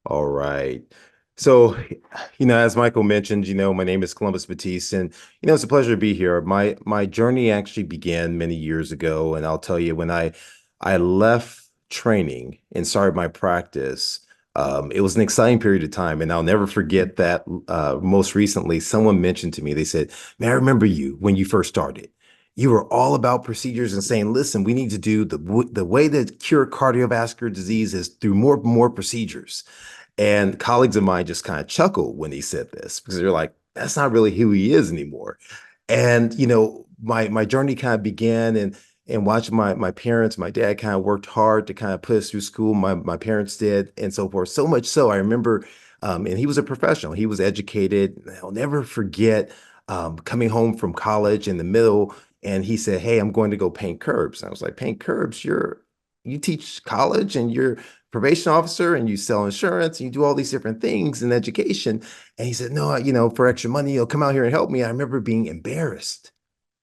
All right. So, as Michael mentioned, my name is Columbus Batiste, and it's a pleasure to be here. My journey actually began many years ago, and I'll tell you when I left training and started my practice, it was an exciting period of time, and I'll never forget that. Most recently, someone mentioned to me, they said, "Man, I remember you when you first started. You were all about procedures and saying, listen, we need to do the way to cure cardiovascular disease is through more procedures." And colleagues of mine just kind of chuckled when he said this because they're like, that's not really who he is anymore. And my journey kind of began and watching my parents, my dad kind of worked hard to kind of put us through school. My parents did, and so forth. So much so, I remember, and he was a professional. He was educated. I'll never forget coming home from college in the middle, and he said, "Hey, I'm going to go paint curbs." And I was like, "Paint curbs? You teach college and you're probation officer and you sell insurance and you do all these different things in education." And he said, "No, for extra money, you'll come out here and help me." I remember being embarrassed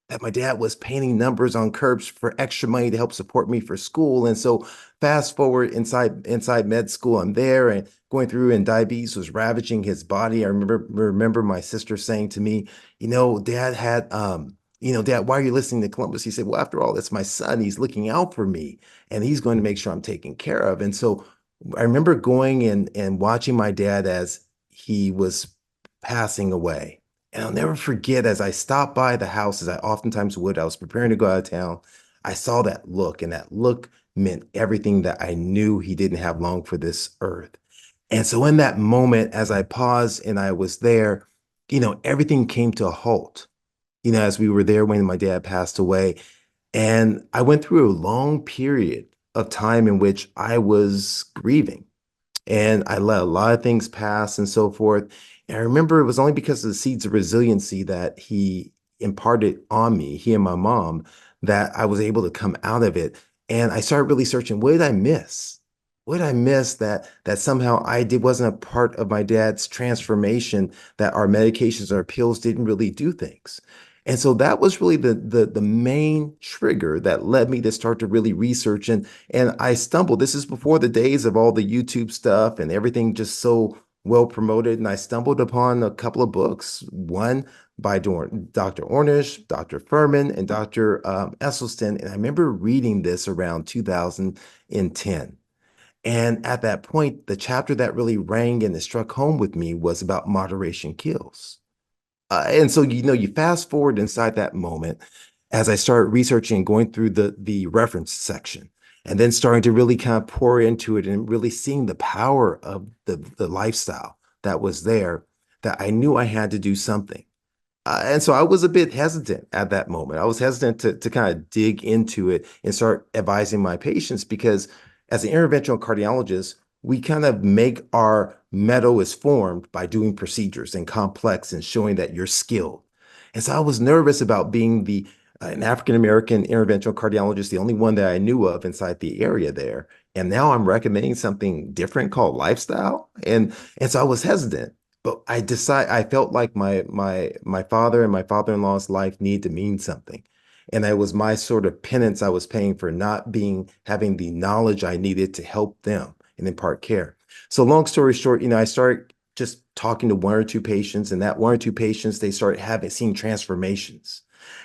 that my dad was painting numbers on curbs for extra money to help support me for school. And so fast forward inside med school, I'm there and going through, and diabetes was ravaging his body. I remember my sister saying to me, Dad had Dad, why are you listening to Columbus? He said, "Well, after all, it's my son. He's looking out for me and he's going to make sure I'm taken care of." And so I remember going and watching my dad as he was passing away. And I'll never forget, as I stopped by the house, as I oftentimes would, I was preparing to go out of town. I saw that look, and that look meant everything, that I knew he didn't have long for this earth. And so in that moment, as I paused and I was there, everything came to a halt, as we were there when my dad passed away. And I went through a long period of time in which I was grieving. And I let a lot of things pass and so forth. And I remember it was only because of the seeds of resiliency that he imparted on me, he and my mom, that I was able to come out of it. And I started really searching, what did I miss? What did I miss that somehow I did wasn't a part of my dad's transformation, that our medications or pills didn't really do things. And so that was really the main trigger that led me to start to really research, and I stumbled. This is before the days of all the YouTube stuff and everything just so well promoted. And I stumbled upon a couple of books, one by Dr. Ornish, Dr. Furman, and Dr. Esselstyn. And I remember reading this around 2010. And at that point, the chapter that really rang and it struck home with me was about moderation kills. And so, you fast forward inside that moment as I started researching and going through the reference section, and then starting to really kind of pour into it and really seeing the power of the lifestyle that was there, that I knew I had to do something. And so I was a bit hesitant at that moment. I was hesitant to kind of dig into it and start advising my patients because as an interventional cardiologist, we kind of make our metal is formed by doing procedures and complex and showing that you're skilled. And so I was nervous about being the an African American interventional cardiologist, the only one that I knew of inside the area there. And now I'm recommending something different called lifestyle. And so I was hesitant. But I felt like my father and my father-in-law's life needed to mean something. And it was my sort of penance I was paying for not having the knowledge I needed to help them and impart care. So long story short, I started just talking to one or two patients, and that one or two patients, they started seeing transformations.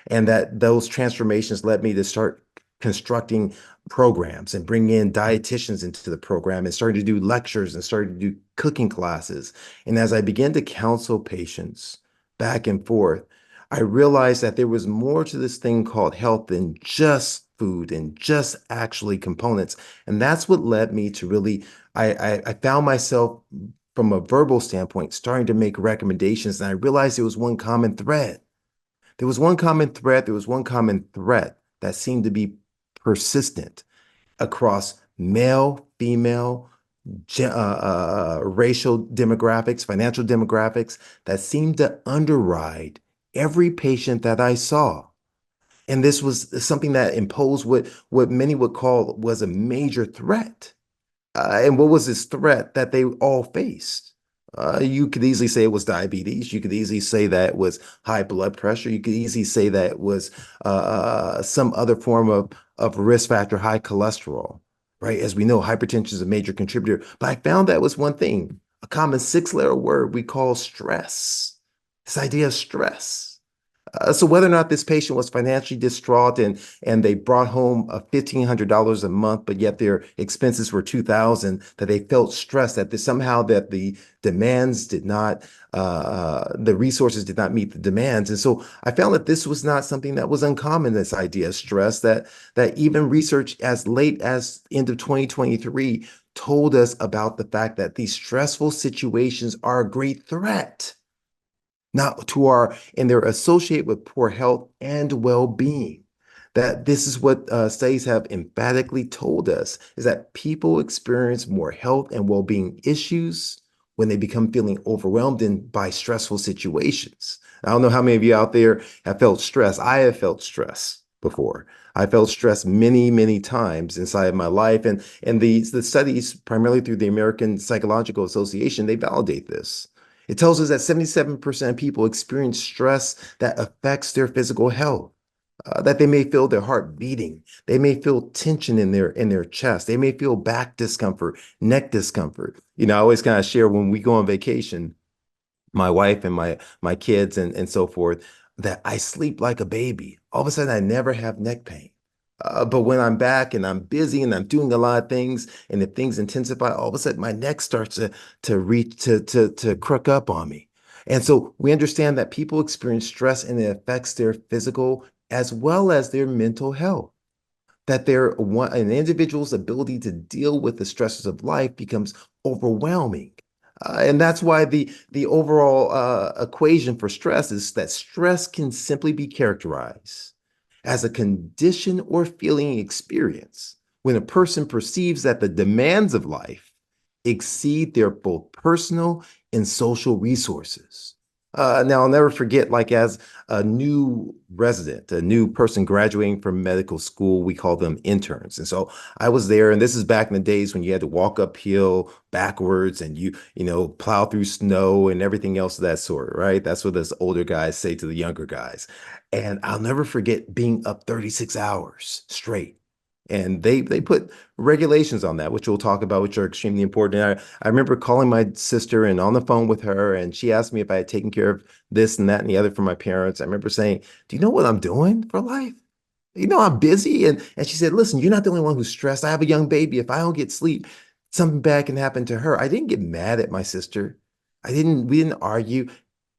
And that those transformations led me to start constructing programs and bringing in dietitians into the program and started to do lectures and started to do cooking classes. And as I began to counsel patients back and forth, I realized that there was more to this thing called health than just food and just actually components. And that's what led me to really, I found myself from a verbal standpoint starting to make recommendations. And I realized there was one common thread. There was one common thread. There was one common threat that seemed to be persistent across male, female, racial demographics, financial demographics, that seemed to underride every patient that I saw. And this was something that imposed what many would call was a major threat. And what was this threat that they all faced? You could easily say it was diabetes. You could easily say that it was high blood pressure. You could easily say that it was some other form of risk factor, high cholesterol. right? As we know, hypertension is a major contributor. But I found that was one thing, a common six-letter word we call stress. This idea of stress. So whether or not this patient was financially distraught and they brought home $1,500 a month, but yet their expenses were 2,000, that they felt stressed that somehow that the demands did not, the resources did not meet the demands. And so I found that this was not something that was uncommon, this idea of stress, that even research as late as end of 2023 told us about the fact that these stressful situations are a great threat not to our, and they're associated with poor health and well-being. That this is what studies have emphatically told us is that people experience more health and well-being issues when they become feeling overwhelmed by stressful situations. I don't know how many of you out there have felt stress. I have felt stress before. I felt stress many, many times inside my life. And the studies, primarily through the American Psychological Association, they validate this. It tells us that 77% of people experience stress that affects their physical health, that they may feel their heart beating. They may feel tension in their chest. They may feel back discomfort, neck discomfort. I always kind of share when we go on vacation, my wife and my kids and so forth, that I sleep like a baby. All of a sudden, I never have neck pain. But when I'm back and I'm busy and I'm doing a lot of things, and if things intensify, all of a sudden my neck starts to reach to crook up on me. And so we understand that people experience stress and it affects their physical as well as their mental health. That an individual's ability to deal with the stresses of life becomes overwhelming. And that's why the overall equation for stress is that stress can simply be characterized as a condition or feeling experience when a person perceives that the demands of life exceed their both personal and social resources. Now, I'll never forget, like as a new resident, a new person graduating from medical school, we call them interns. And so I was there, and this is back in the days when you had to walk uphill backwards and plow through snow and everything else of that sort, right? That's what us older guys say to the younger guys. And I'll never forget being up 36 hours straight. And they put regulations on that, which we'll talk about, which are extremely important. And I remember calling my sister and on the phone with her, and she asked me if I had taken care of this and that and the other for my parents. I remember saying, "Do you know what I'm doing for life? I'm busy." And she said, "Listen, you're not the only one who's stressed. I have a young baby. If I don't get sleep, something bad can happen to her." I didn't get mad at my sister. We didn't argue.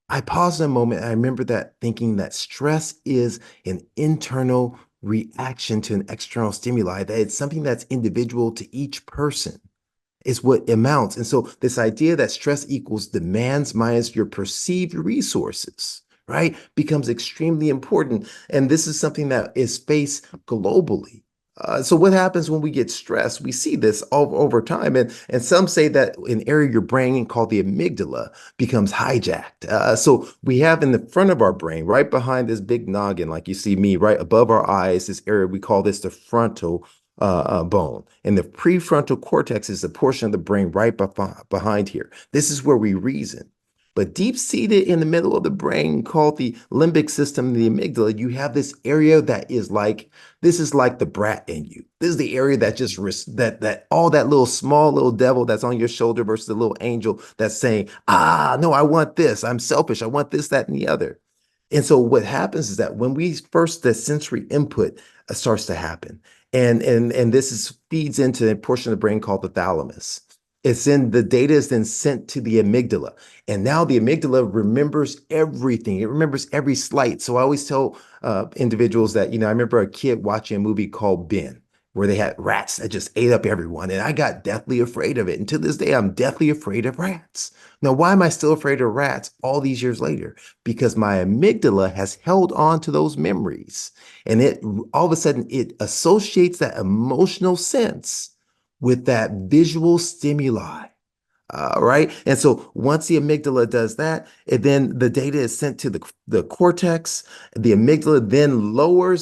I paused a moment and I remember that thinking that stress is an internal reaction to an external stimuli, that it's something that's individual to each person is what amounts. And so this idea that stress equals demands minus your perceived resources, right, becomes extremely important. And this is something that is faced globally. So what happens when we get stressed? We see this over time. And some say that an area of your brain called the amygdala becomes hijacked. So we have in the front of our brain, right behind this big noggin, like you see me, right above our eyes, this area, we call this the frontal bone. And the prefrontal cortex is the portion of the brain right behind here. This is where we reason. But deep seated in the middle of the brain, called the limbic system, the amygdala, you have this area that is like, this is like the brat in you. This is the area that just that all that little small little devil that's on your shoulder versus the little angel that's saying, no, I want this. I'm selfish. I want this, that, and the other. And so what happens is that when the sensory input starts to happen, and this feeds into a portion of the brain called the thalamus. The data is then sent to the amygdala. And now the amygdala remembers everything. It remembers every slight. So I always tell individuals that, I remember a kid watching a movie called Ben, where they had rats that just ate up everyone. And I got deathly afraid of it. And to this day, I'm deathly afraid of rats. Now, why am I still afraid of rats all these years later? Because my amygdala has held on to those memories. And it all of a sudden, it associates that emotional sense with that visual stimuli. Right. And so once the amygdala does that, and then the data is sent to the cortex. The amygdala then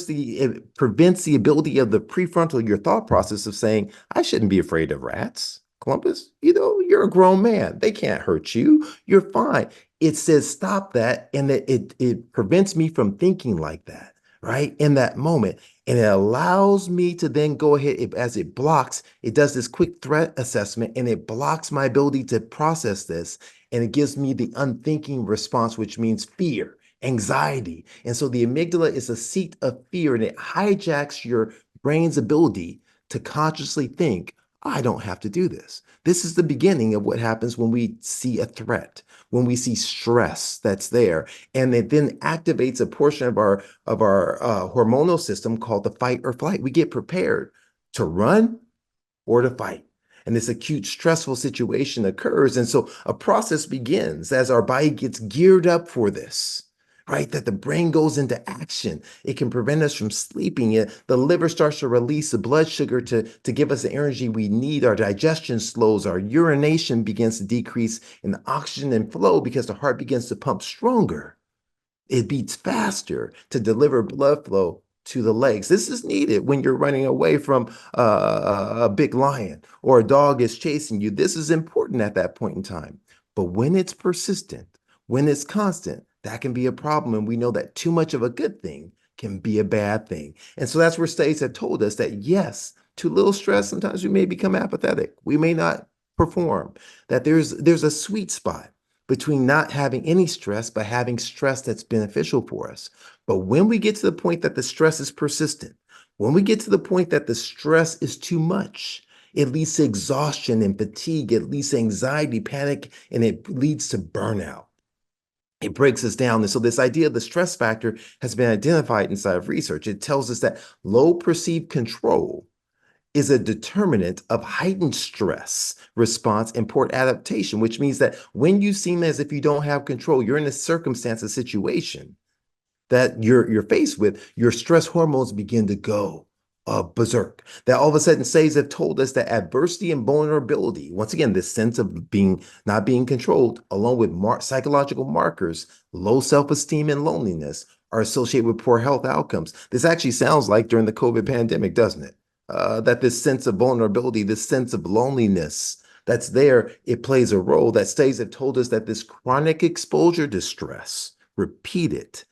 it prevents the ability of the prefrontal, your thought process of saying, I shouldn't be afraid of rats. Columbus, you're a grown man. They can't hurt you. You're fine. It says, stop that. And that it prevents me from thinking like that, right? In that moment. And it allows me to then go ahead, as it blocks, it does this quick threat assessment and it blocks my ability to process this. And it gives me the unthinking response, which means fear, anxiety. And so the amygdala is a seat of fear and it hijacks your brain's ability to consciously think, I don't have to do this. This is the beginning of what happens when we see a threat, when we see stress that's there. And it then activates a portion of our hormonal system called the fight or flight. We get prepared to run or to fight. And this acute stressful situation occurs. And so a process begins as our body gets geared up for this, right? That the brain goes into action. It can prevent us from sleeping. The liver starts to release the blood sugar to give us the energy we need. Our digestion slows. Our urination begins to decrease and the oxygen and flow because the heart begins to pump stronger. It beats faster to deliver blood flow to the legs. This is needed when you're running away from a big lion or a dog is chasing you. This is important at that point in time. But when it's persistent, when it's constant, that can be a problem. And we know that too much of a good thing can be a bad thing. And so that's where studies have told us that, yes, too little stress, sometimes we may become apathetic. We may not perform, that there's a sweet spot between not having any stress, but having stress that's beneficial for us. But when we get to the point that the stress is persistent, when we get to the point that the stress is too much, it leads to exhaustion and fatigue, it leads to anxiety, panic, and it leads to burnout. It breaks us down. And so this idea of the stress factor has been identified inside of research. It tells us that low perceived control is a determinant of heightened stress response and poor adaptation, which means that when you seem as if you don't have control, you're in a circumstance, a situation that you're faced with, your stress hormones begin to go berserk. That all of a sudden studies have told us that adversity and vulnerability, once again, this sense of being not being controlled, along with psychological markers, low self-esteem and loneliness, are associated with poor health outcomes. This actually sounds like during the COVID pandemic, doesn't it? That this sense of vulnerability, this sense of loneliness that's there, it plays a role. That studies have told us that this chronic exposure to stress, repeated,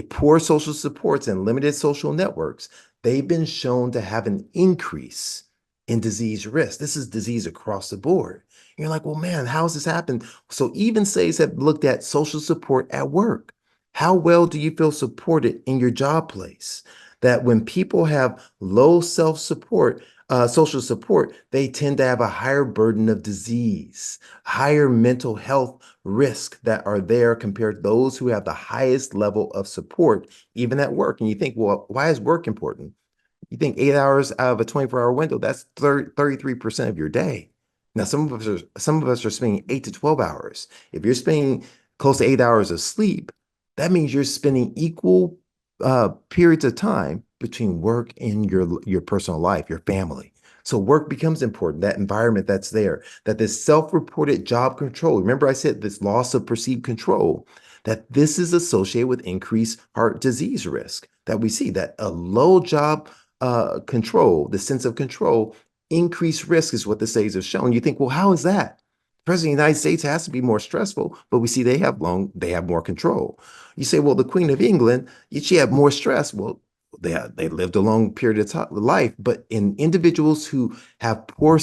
poor social supports and limited social networks, they've been shown to have an increase in disease risk. This is disease across the board. And you're like, well, man, how has this happened? So even studies have looked at social support at work. How well do you feel supported in your job place? That when people have low self-support, social support, they tend to have a higher burden of disease, higher mental health risk that are there compared to those who have the highest level of support, even at work. And you think, well, why is work important? You think 8 hours out of a 24-hour window, that's 33% of your day. Now, some of us are spending 8 to 12 hours. If you're spending close to 8 hours of sleep, that means you're spending equal periods of time between work and your personal life, your family. So work becomes important, that environment that's there, that this self-reported job control. Remember I said this loss of perceived control, that this is associated with increased heart disease risk, that we see that a low job control, the sense of control, increased risk is what the studies have shown. You think, well, how is that? The President of the United States has to be more stressful, but we see they have more control. You say, well, the Queen of England, she had more stress. Well, they lived a long period of life, but in individuals who have poor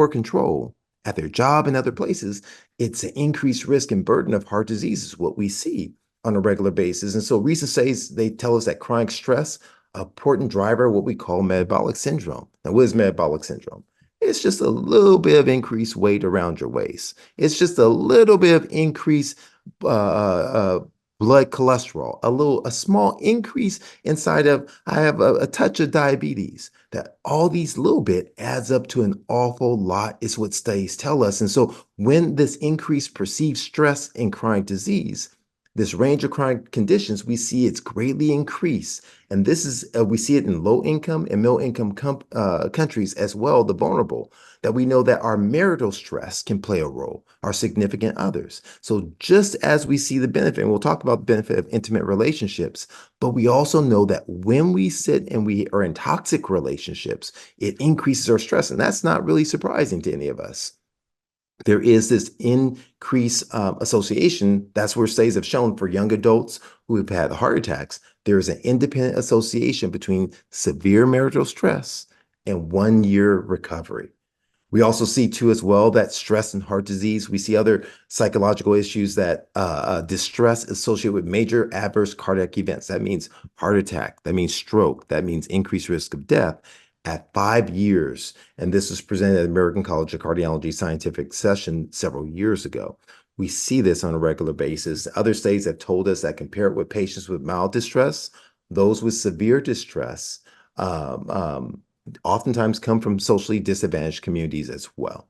control at their job and other places, it's an increased risk and burden of heart disease is what we see on a regular basis. And so recent studies, they tell us that chronic stress, an important driver of what we call metabolic syndrome. Now, what is metabolic syndrome? It's just a little bit of increased weight around your waist. It's just a little bit of increased uh, uh, blood cholesterol, a small increase inside of, I have a touch of diabetes. That all these little bit adds up to an awful lot is what studies tell us. And so when this increased perceived stress in chronic disease, this range of chronic conditions, we see it's greatly increased. And this is, we see it in low income and middle income countries as well, the vulnerable, that we know that our marital stress can play a role, our significant others. So just as we see the benefit, and we'll talk about the benefit of intimate relationships, but we also know that when we sit and we are in toxic relationships, it increases our stress. And that's not really surprising to any of us. There is this increased association. That's where studies have shown for young adults who have had heart attacks, there is an independent association between severe marital stress and 1 year recovery. We also see too as well that stress and heart disease. We see other psychological issues that distress associated with major adverse cardiac events. That means heart attack. That means stroke. That means increased risk of death at 5 years. And this was presented at the American College of Cardiology scientific session several years ago. We see this on a regular basis. Other studies have told us that compared with patients with mild distress, those with severe distress um, um, oftentimes come from socially disadvantaged communities as well.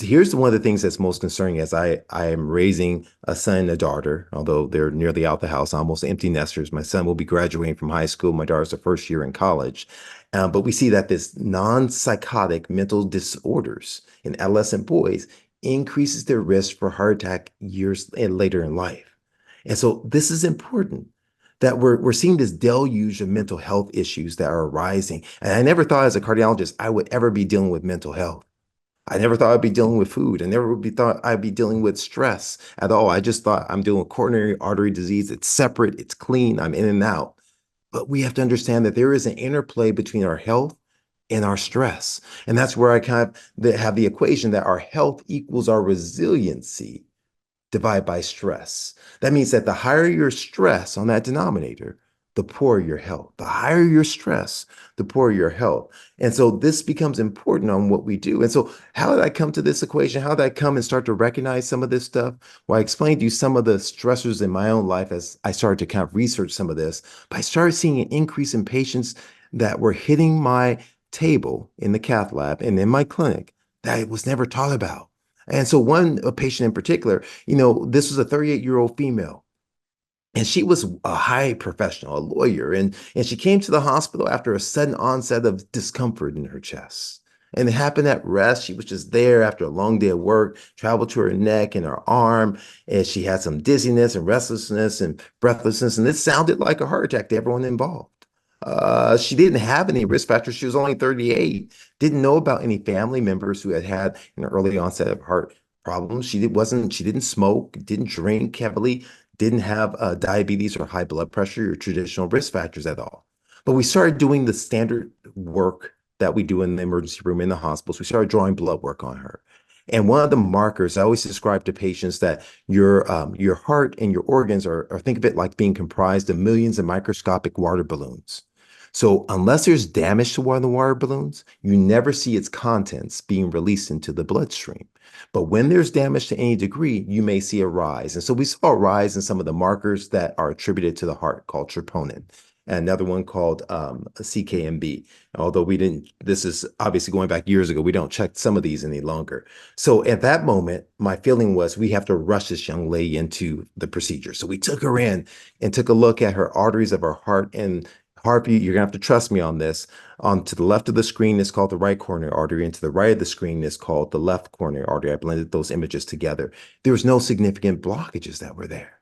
Here's one of the things that's most concerning as I am raising a son and a daughter, although they're nearly out the house, almost empty nesters. My son will be graduating from high school. My daughter's the first year in college. But we see that this non-psychotic mental disorders in adolescent boys increases their risk for heart attack years and later in life. And so this is important that we're seeing this deluge of mental health issues that are arising. And I never thought as a cardiologist I would ever be dealing with mental health. I never thought I'd be dealing with food. I never would be thought I'd be dealing with stress at all. I just thought I'm dealing with coronary artery disease. It's separate, it's clean, I'm in and out. But we have to understand that there is an interplay between our health and our stress. And that's where I kind of have the equation that our health equals our resiliency divided by stress. That means that the higher your stress on that denominator, the poorer your health. The higher your stress, the poorer your health. And so this becomes important on what we do. And so how did I come to this equation? How did I come and start to recognize some of this stuff? Well, I explained to you some of the stressors in my own life as I started to kind of research some of this. But I started seeing an increase in patients that were hitting my table in the cath lab and in my clinic that it was never taught about. And so one a patient in particular, this was a 38-year-old female. And she was a high professional, a lawyer, and she came to the hospital after a sudden onset of discomfort in her chest. And it happened at rest. She was just there after a long day of work, traveled to her neck and her arm, and she had some dizziness and restlessness and breathlessness. And this sounded like a heart attack to everyone involved. She didn't have any risk factors. She was only 38, didn't know about any family members who had an early onset of heart problems. She didn't smoke, didn't drink heavily, didn't have diabetes or high blood pressure or traditional risk factors at all. But we started doing the standard work that we do in the emergency room in the hospitals. We started drawing blood work on her. And one of the markers I always describe to patients that your heart and your organs are think of it like being comprised of millions of microscopic water balloons. So unless there's damage to one of the water balloons, you never see its contents being released into the bloodstream. But when there's damage to any degree, you may see a rise. And so we saw a rise in some of the markers that are attributed to the heart called troponin. And another one called CKMB. Although this is obviously going back years ago, we don't check some of these any longer. So at that moment, my feeling was we have to rush this young lady into the procedure. So we took her in and took a look at her arteries of her heart. And Harvey, you're gonna have to trust me on this. On to the left of the screen is called the right coronary artery, and to the right of the screen is called the left coronary artery. I blended those images together. There was no significant blockages that were there,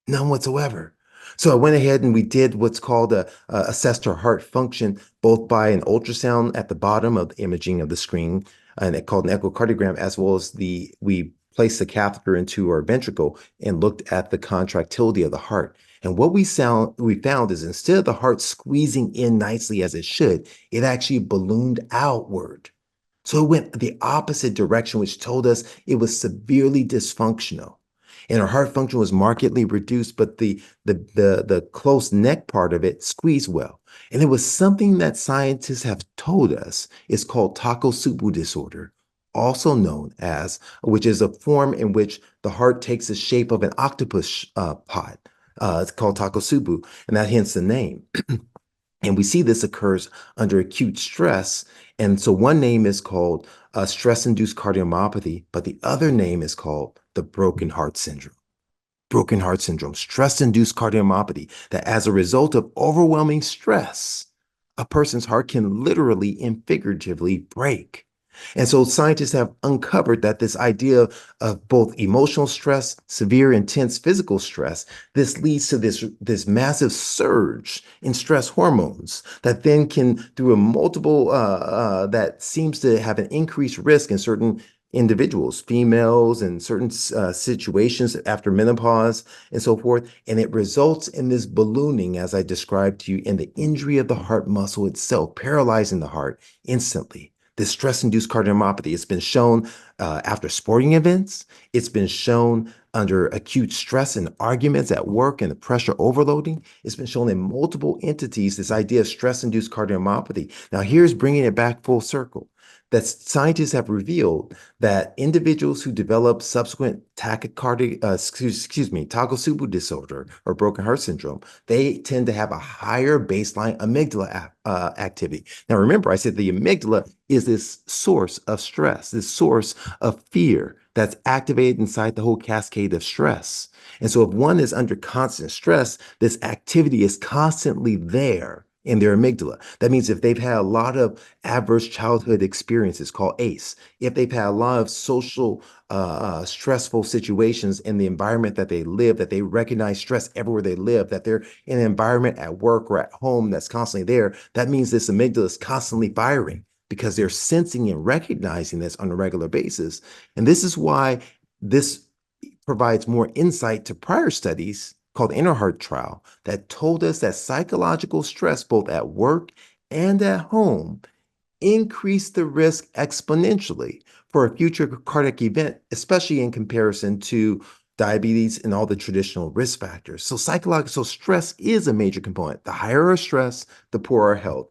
none whatsoever. So I went ahead and we did what's called assessed her heart function, both by an ultrasound at the bottom of the imaging of the screen, and it called an echocardiogram, as well as we placed the catheter into her ventricle and looked at the contractility of the heart. And what we found is instead of the heart squeezing in nicely as it should, it actually ballooned outward. So it went the opposite direction, which told us it was severely dysfunctional. And her heart function was markedly reduced, but the close neck part of it squeezed well. And it was something that scientists have told us is called Takotsubo disorder, also known as, which is a form in which the heart takes the shape of an octopus pot. It's called Takotsubo, and that hence the name. And we see this occurs under acute stress. And so one name is called stress-induced cardiomyopathy, but the other name is called the broken heart syndrome. Broken heart syndrome, stress-induced cardiomyopathy, that as a result of overwhelming stress, a person's heart can literally and figuratively break. And so scientists have uncovered that this idea of both emotional stress, severe, intense physical stress, this leads to this massive surge in stress hormones that then can, through a multiple, that seems to have an increased risk in certain individuals, females, in certain situations after menopause and so forth. And it results in this ballooning, as I described to you, in the injury of the heart muscle itself, paralyzing the heart instantly. This stress-induced cardiomyopathy, it's been shown after sporting events. It's been shown under acute stress and arguments at work and the pressure overloading. It's been shown in multiple entities, this idea of stress-induced cardiomyopathy. Now, here's bringing it back full circle, that scientists have revealed that individuals who develop subsequent tachycardia, excuse me, Takotsubo disorder or broken heart syndrome, they tend to have a higher baseline amygdala activity. Now, remember, I said the amygdala is this source of stress, this source of fear that's activated inside the whole cascade of stress. And so if one is under constant stress, this activity is constantly there in their amygdala. That means if they've had a lot of adverse childhood experiences called ACE, if they've had a lot of social stressful situations in the environment that they live, that they recognize stress everywhere they live, that they're in an environment at work or at home that's constantly there, that means this amygdala is constantly firing because they're sensing and recognizing this on a regular basis. And this is why this provides more insight to prior studies called Inner Heart Trial that told us that psychological stress, both at work and at home, increase the risk exponentially for a future cardiac event, especially in comparison to diabetes and all the traditional risk factors. So psychological stress is a major component. The higher our stress, the poorer our health.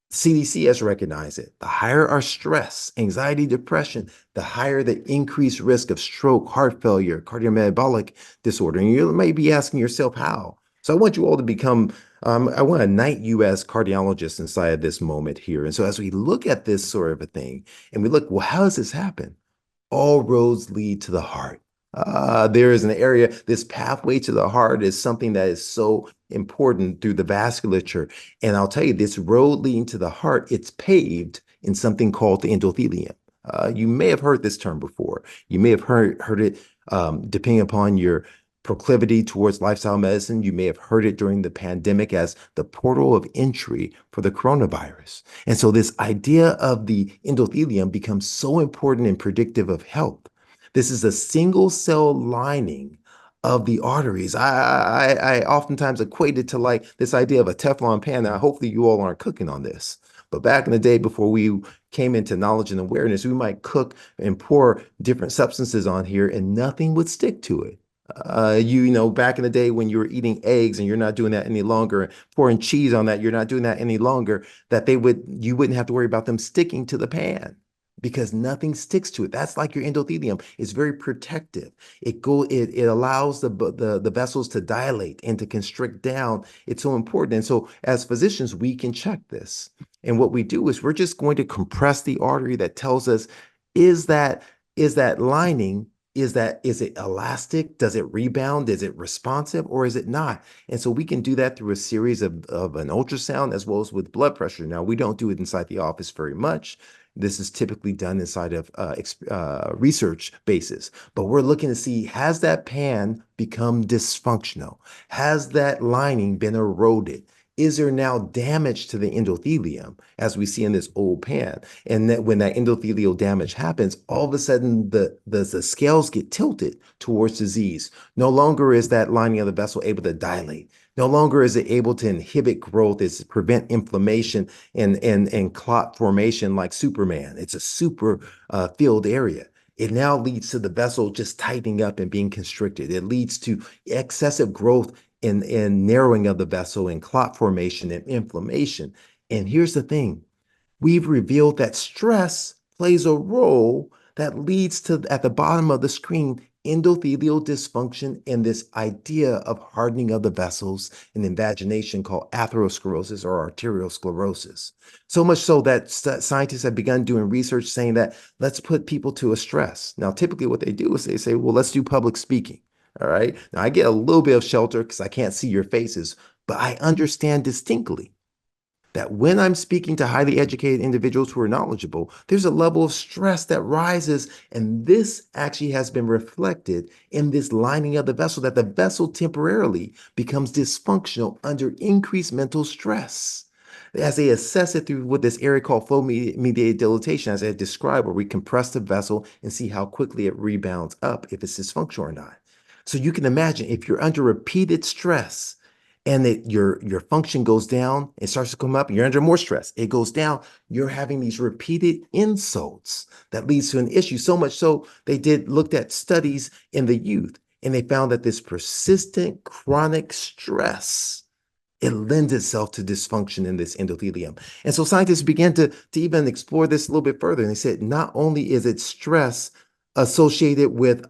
CDC has recognized it. The higher our stress, anxiety, depression, the higher the increased risk of stroke, heart failure, cardiometabolic disorder. And you may be asking yourself how. So I want you all to become, I want to knight you as cardiologists inside of this moment here. And so as we look at this sort of a thing and we look, well, how does this happen? All roads lead to the heart. There is an area, this pathway to the heart is something that is so important through the vasculature. And I'll tell you, this road leading to the heart, it's paved in something called the endothelium. You may have heard this term before. You may have heard it depending upon your proclivity towards lifestyle medicine. You may have heard it during the pandemic as the portal of entry for the coronavirus. And so this idea of the endothelium becomes so important and predictive of health. This is a single cell lining of the arteries. I oftentimes equate it to like this idea of a Teflon pan. Now, hopefully you all aren't cooking on this. But back in the day, before we came into knowledge and awareness, we might cook and pour different substances on here and nothing would stick to it. You know, back in the day when you were eating eggs and you're not doing that any longer, pouring cheese on that, you're not doing that any longer, that you wouldn't have to worry about them sticking to the pan because nothing sticks to it. That's like your endothelium. It's very protective. It allows the vessels to dilate and to constrict down. It's so important. And so as physicians, we can check this. And what we do is we're just going to compress the artery that tells us, is that lining, is it elastic? Does it rebound? Is it responsive or is it not? And so we can do that through a series of an ultrasound as well as with blood pressure. Now, we don't do it inside the office very much. This is typically done inside of research bases, but we're looking to see, has that pan become dysfunctional? Has that lining been eroded? Is there now damage to the endothelium, as we see in this old pan? And that when that endothelial damage happens, all of a sudden the scales get tilted towards disease. No longer is that lining of the vessel able to dilate. No longer is it able to inhibit growth, is prevent inflammation and clot formation like Superman. It's a super filled area. It now leads to the vessel just tightening up and being constricted. It leads to excessive growth and narrowing of the vessel and clot formation and inflammation. And here's the thing. We've revealed that stress plays a role that leads to, at the bottom of the screen, endothelial dysfunction and this idea of hardening of the vessels and invagination called atherosclerosis or arteriosclerosis. So much so that scientists have begun doing research saying that let's put people to a stress. Now, typically what they do is they say, well, let's do public speaking. All right. Now I get a little bit of shelter because I can't see your faces, but I understand distinctly that when I'm speaking to highly educated individuals who are knowledgeable, there's a level of stress that rises. And this actually has been reflected in this lining of the vessel, that the vessel temporarily becomes dysfunctional under increased mental stress. as they assess it through what this area called flow mediated dilatation, as I described, where we compress the vessel and see how quickly it rebounds up if it's dysfunctional or not. So you can imagine if you're under repeated stress and that your function goes down, it starts to come up, you're under more stress, it goes down, you're having these repeated insults that leads to an issue. So much so they looked at studies in the youth and they found that this persistent chronic stress, it lends itself to dysfunction in this endothelium. And so scientists began to even explore this a little bit further. And they said, not only is it stress associated with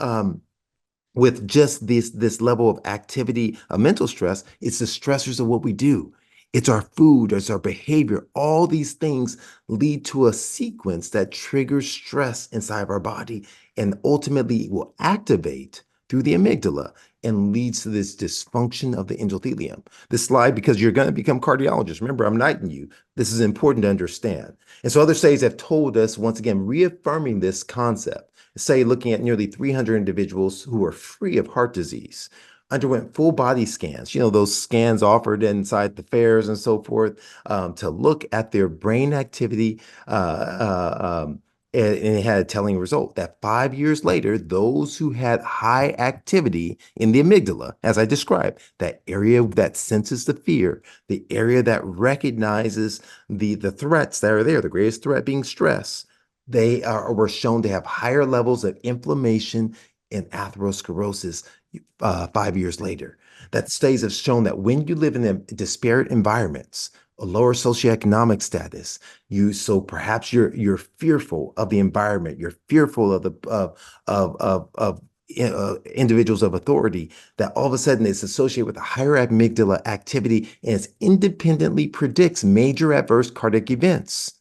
just this level of activity, mental stress, it's the stressors of what we do. It's our food, it's our behavior. All these things lead to a sequence that triggers stress inside of our body and ultimately will activate through the amygdala and leads to this dysfunction of the endothelium. This slide, because you're going to become cardiologists. Remember, I'm knighting you. This is important to understand. And so other studies have told us, once again, reaffirming this concept. Say, looking at nearly 300 individuals who were free of heart disease, underwent full body scans, those scans offered inside the fairs and so forth, to look at their brain activity. And it had a telling result that 5 years later, those who had high activity in the amygdala, as I described, that area that senses the fear, the area that recognizes the threats that are there, the greatest threat being stress, they were shown to have higher levels of inflammation and atherosclerosis 5 years later. That studies have shown that when you live in disparate environments, a lower socioeconomic status, so perhaps you're fearful of the environment, you're fearful of individuals of authority, that all of a sudden it's associated with a higher amygdala activity and it independently predicts major adverse cardiac events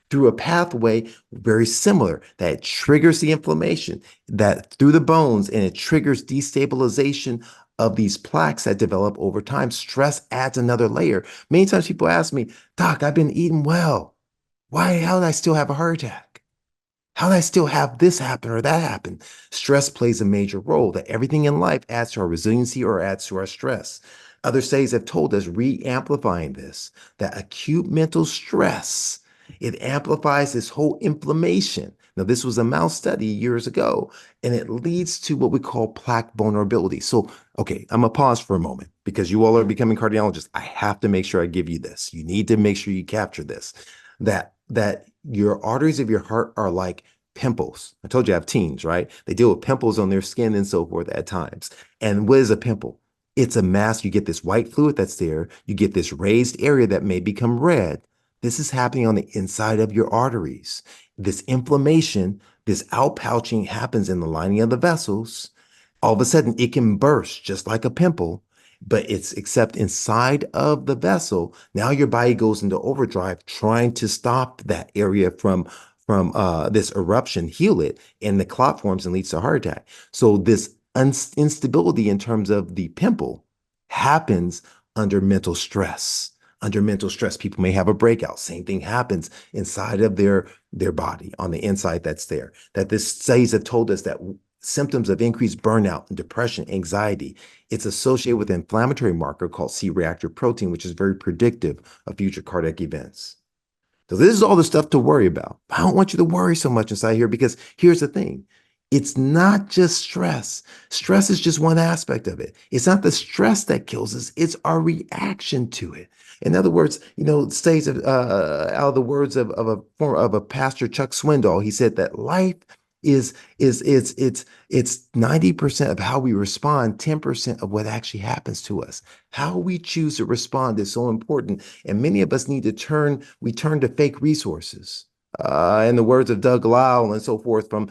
through a pathway very similar that triggers the inflammation that through the bones, and it triggers destabilization of these plaques that develop over time. Stress adds another layer. Many times people ask me, Doc, I've been eating well. How did I still have a heart attack? How did I still have this happen or that happen? Stress plays a major role, that everything in life adds to our resiliency or adds to our stress. Other studies have told us, re-amplifying this, that acute mental stress, it amplifies this whole inflammation. Now, this was a mouse study years ago, and it leads to what we call plaque vulnerability. So, okay, I'm gonna pause for a moment because you all are becoming cardiologists. I have to make sure I give you this. You need to make sure you capture this, that your arteries of your heart are like pimples. I told you I have teens, right? They deal with pimples on their skin and so forth at times. And what is a pimple? It's a mass. You get this white fluid that's there. You get this raised area that may become red. This is happening on the inside of your arteries. This inflammation, this outpouching happens in the lining of the vessels. All of a sudden, it can burst just like a pimple, but it's except inside of the vessel. Now your body goes into overdrive trying to stop that area from this eruption, heal it, and the clot forms and leads to a heart attack. So this instability in terms of the pimple happens under mental stress. Under mental stress, people may have a breakout. Same thing happens inside of their body, on the inside that's there. That this studies have told us that symptoms of increased burnout and depression, anxiety, it's associated with an inflammatory marker called C-reactive protein, which is very predictive of future cardiac events. So this is all the stuff to worry about. I don't want you to worry so much inside here, because here's the thing. It's not just stress. Stress is just one aspect of it. It's not the stress that kills us. It's our reaction to it. In other words, states out of the words of a pastor, Chuck Swindoll, he said that life is it's 90% of how we respond, 10% of what actually happens to us. How we choose to respond is so important. And many of us need to turn to fake resources. In the words of Doug Lisle and so forth from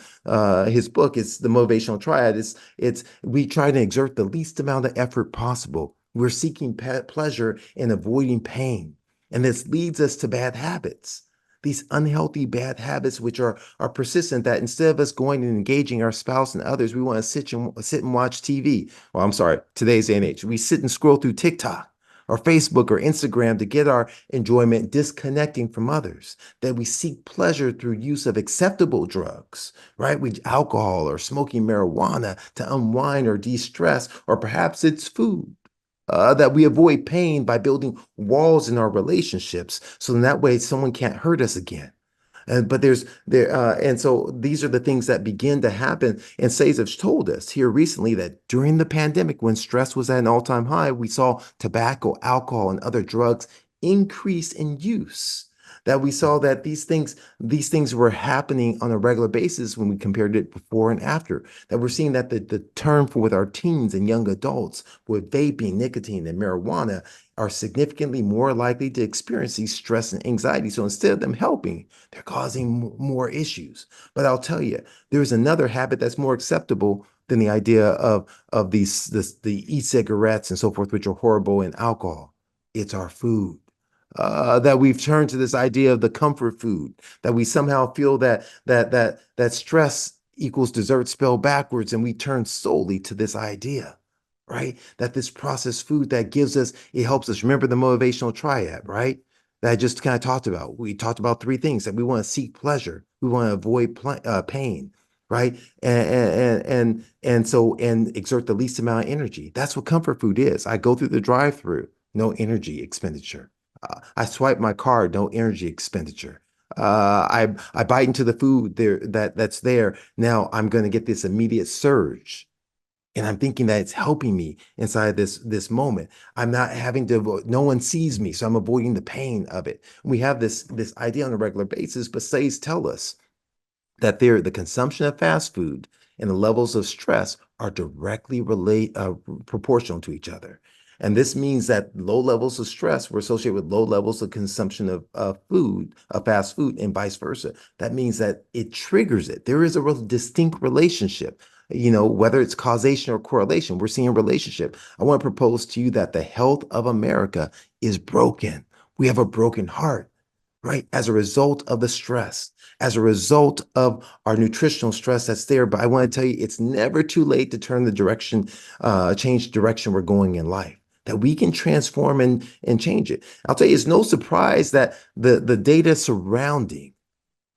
his book, it's the motivational triad. It's we try to exert the least amount of effort possible. We're seeking pleasure and avoiding pain. And this leads us to bad habits. These unhealthy bad habits, which are persistent, that instead of us going and engaging our spouse and others, we want to sit and watch TV. Well, I'm sorry, today's day and age. We sit and scroll through TikTok or Facebook or Instagram to get our enjoyment, disconnecting from others. That we seek pleasure through use of acceptable drugs, right? Alcohol or smoking marijuana to unwind or de-stress, or perhaps it's food. that we avoid pain by building walls in our relationships. So in that way, someone can't hurt us again. But and so these are the things that begin to happen. And Says have told us here recently that during the pandemic, when stress was at an all-time high, we saw tobacco, alcohol, and other drugs increase in use. That we saw that these things were happening on a regular basis when we compared it before and after. That we're seeing that the term for with our teens and young adults with vaping, nicotine, and marijuana are significantly more likely to experience these stress and anxiety. So instead of them helping, they're causing more issues. But I'll tell you, there's another habit that's more acceptable than the idea of the e-cigarettes and so forth, which are horrible, and alcohol. It's our food. That we've turned to this idea of the comfort food, that we somehow feel that stress equals dessert spelled backwards, and we turn solely to this idea, right? That this processed food that gives us, it helps us remember the motivational triad, right? That I just kind of talked about. We talked about three things: that we want to seek pleasure, we want to avoid pain, right? And exert the least amount of energy. That's what comfort food is. I go through the drive-through, no energy expenditure. I swipe my card, no energy expenditure. I bite into the food that's there. Now I'm going to get this immediate surge, and I'm thinking that it's helping me inside this moment. I'm not having to avoid, no one sees me, so I'm avoiding the pain of it. We have this idea on a regular basis, but studies tell us that the consumption of fast food and the levels of stress are directly proportional to each other. And this means that low levels of stress were associated with low levels of consumption of food, of fast food, and vice versa. That means that it triggers it. There is a real distinct relationship. Whether it's causation or correlation, we're seeing a relationship. I want to propose to you that the health of America is broken. We have a broken heart, right? As a result of the stress, as a result of our nutritional stress that's there. But I want to tell you, it's never too late to turn the direction, change the direction we're going in life. That we can transform and change it. I'll tell you, it's no surprise that the data surrounding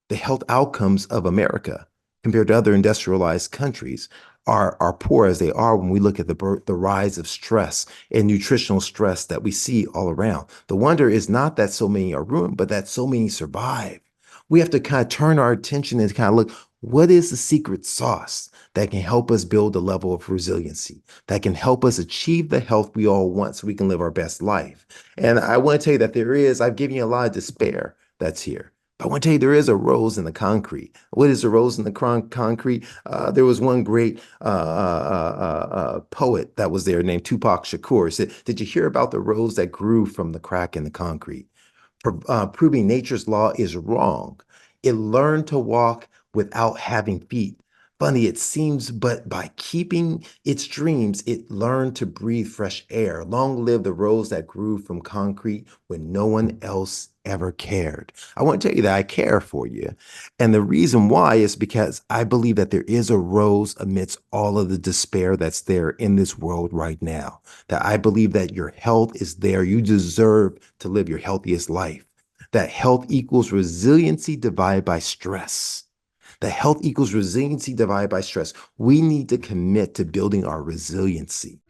the health outcomes of America compared to other industrialized countries are poor as they are when we look at the rise of stress and nutritional stress that we see all around. The wonder is not that so many are ruined, but that so many survive. We have to kind of turn our attention and kind of look, what is the secret sauce that can help us build a level of resiliency, that can help us achieve the health we all want so we can live our best life? And I want to tell you that I've given you a lot of despair that's here. I want to tell you, there is a rose in the concrete. What is a rose in the concrete? There was one great poet that was there named Tupac Shakur. Said, "Did you hear about the rose that grew from the crack in the concrete?" Proving nature's law is wrong. It learned to walk without having feet. Funny it seems, but by keeping its dreams, it learned to breathe fresh air. Long live the rose that grew from concrete when no one else ever cared. I want to tell you that I care for you. And the reason why is because I believe that there is a rose amidst all of the despair that's there in this world right now. That I believe that your health is there. You deserve to live your healthiest life. That health equals resiliency divided by stress. The health equals resiliency divided by stress. We need to commit to building our resiliency.